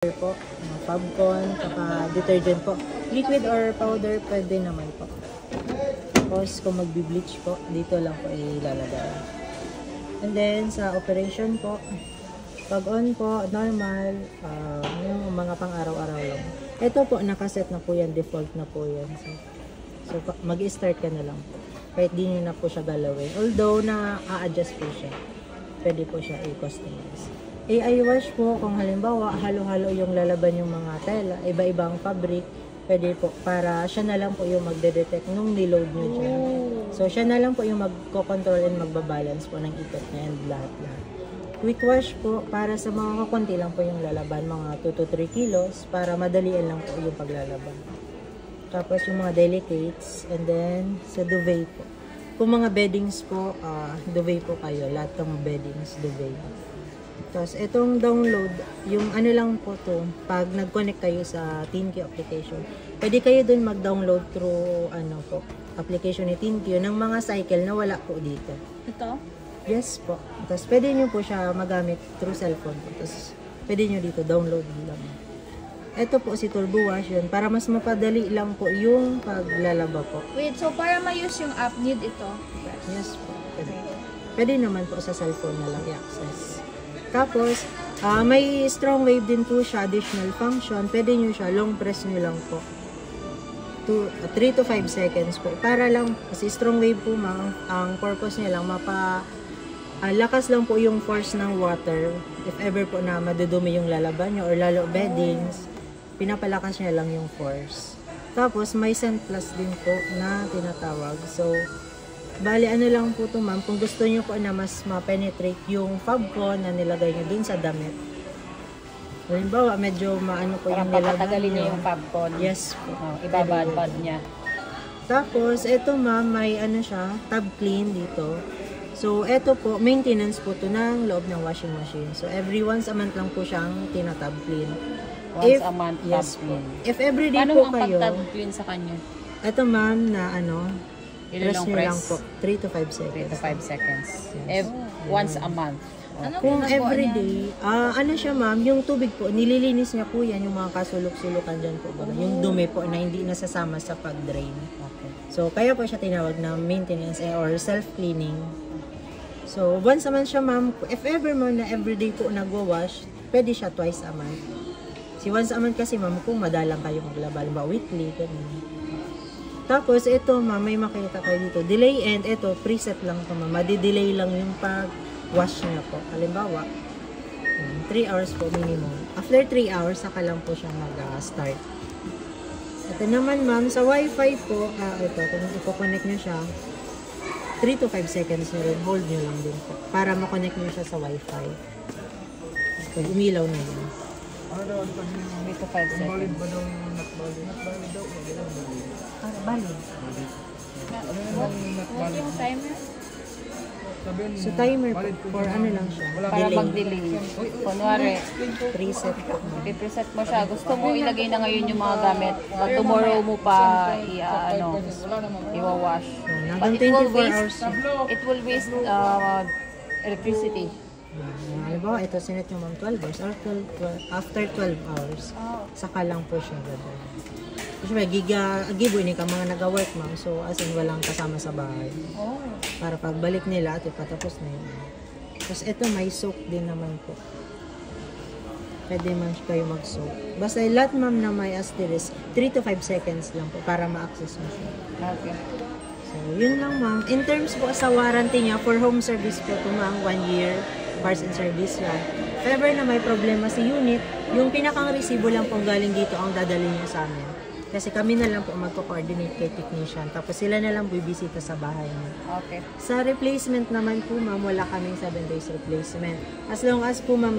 po, popcorn, saka detergent po. Liquid or powder, pwede naman po. Tapos, kung magbi-bleach po, dito lang po ilalagay. And then, sa operation po, pag on po, normal, yung mga pang-araw-araw lang. Ito po, nakaset na po yan, default na po yan. So mag-start ka na lang po. Kahit di nyo na po siya galawin. Although, na-a-adjust po siya. Pwede po siya i-customize. AI wash po, kung halimbawa, halo-halo yung lalaban yung mga tela, iba-ibang fabric, pwede po, para siya na lang po yung magde-detect nung niload nyo dyan. So, siya na lang po yung magko-control and magbabalance po ng ikot niya and lahat-lahat. Quick wash po, para sa mga kakunti lang po yung lalaban, mga 2 to 3 kilos, para madalian lang po yung paglalaban. Tapos yung mga delicates, and then sa duvet po. Kung mga beddings po, duvet po kayo, lahat ng beddings, duvet. Tapos, itong download, yung ano lang po to, pag nag-connect kayo sa TeamQ application, pwede kayo dun mag-download through, application ni TeamQ ng mga cycle na wala po dito. Ito? Yes po. Tapos, pwede nyo po siya magamit through cellphone po. Tapos, pwede nyo dito, download lang. Ito po si Turbo Wash yun, para mas mapadali lang po yung paglalaba po. Wait, so para ma-use yung app, need ito? Yes po. Pwede naman po sa cellphone na lang i-access. Tapos, may strong wave din po siya, additional function. Pwede nyo siya, long press nyo lang po. 3 to 5 seconds po. Para lang, kasi strong wave po ang purpose niya lang, lakas lang po yung force ng water. If ever po na madudumi yung lalaban nyo or lalo beddings, pinapalakas niya lang yung force. Tapos, may scent plus din po na tinatawag. So, bali, ano lang po ito, ma'am. Kung gusto nyo po na mas ma-penetrate yung fabcon na nilagay nyo dun sa damit. Halimbawa, medyo maano po yung nilagay nyo. Papatagalin niya yung fabcon. Yes po. Ibabad-bad niya. Tapos, ito ma'am, may ano siya, tab clean dito. So, ito po, maintenance po ito ng loob ng washing machine. So, every once a month lang po siyang tina-tab clean. Once a month tab yes clean. Po. If everyday Paano po ang kayo. pag-tab clean sa kanya? Ito ma'am, na press nyo Press? lang po. 3 to 5 seconds. 3 to 5 seconds. Yes. Once a month. Kung everyday, ano siya ma'am, yung tubig po, nililinis niya po yan, yung mga kasulok-sulukan dyan po. Yung dumi po na hindi nasasama sa pag-drain. Okay. So, kaya po siya tinawag na maintenance or self-cleaning. So, once a month siya ma'am, if ever mo na everyday po nagwa-wash, pwede siya twice a month. Si once a month kasi ma'am, kung madalang kayo maglaba, ba weekly, ganun. Tapos, ito ma'am, may makita kayo dito. Delay and ito, preset lang ito ma'am. Madi-delay lang yung pag-wash niya po. Halimbawa, 3 hours po minimum. After 3 hours, saka lang po siya mag-start. Ito naman ma'am, sa wifi po, ito, kung ipo-connect nyo siya, 3 to 5 seconds nyo rin, hold nyo lang din po. Para ma-connect nyo siya sa wifi. So, umilaw na yun. 3 to 5 seconds. Valid. What yung timer? So, timer po, for ano lang siya. Para mag-delay. Kunwari, Preset po. i-preset mo siya. Gusto mo ilagay na ngayon yung mga gamit. But tomorrow mo pa i-wash. But Hanggang 24 hours. it will waste electricity. Halimbawa, ito sinet yung ma'am 12 hours or 12, after 12 hours. Saka lang po siya gagawin. Kasi may giveaway ni ka mga nag-work ma'am. So, as in, walang kasama sa bahay. Para pagbalik nila at ipatapos na yun. Tapos, ito may soak din naman po. Pwede man kayo mag-soak. Basta lahat ma'am na may asterisk, 3 to 5 seconds lang po para ma-access mo siya. Okay. So, yun lang ma'am. In terms po sa warranty niya, for home service po ito ma'am, 1 year, parts and service yan. If ever na may problema si unit, yung pinakang resibo lang pong galing dito ang dadalhin niyo sa amin. Kasi kami na lang po magko-coordinate kay technician. Tapos sila na lang bibisita sa bahay niyo. Okay. Sa replacement naman po ma'am, wala kaming 7 days replacement. As long as po ma'am,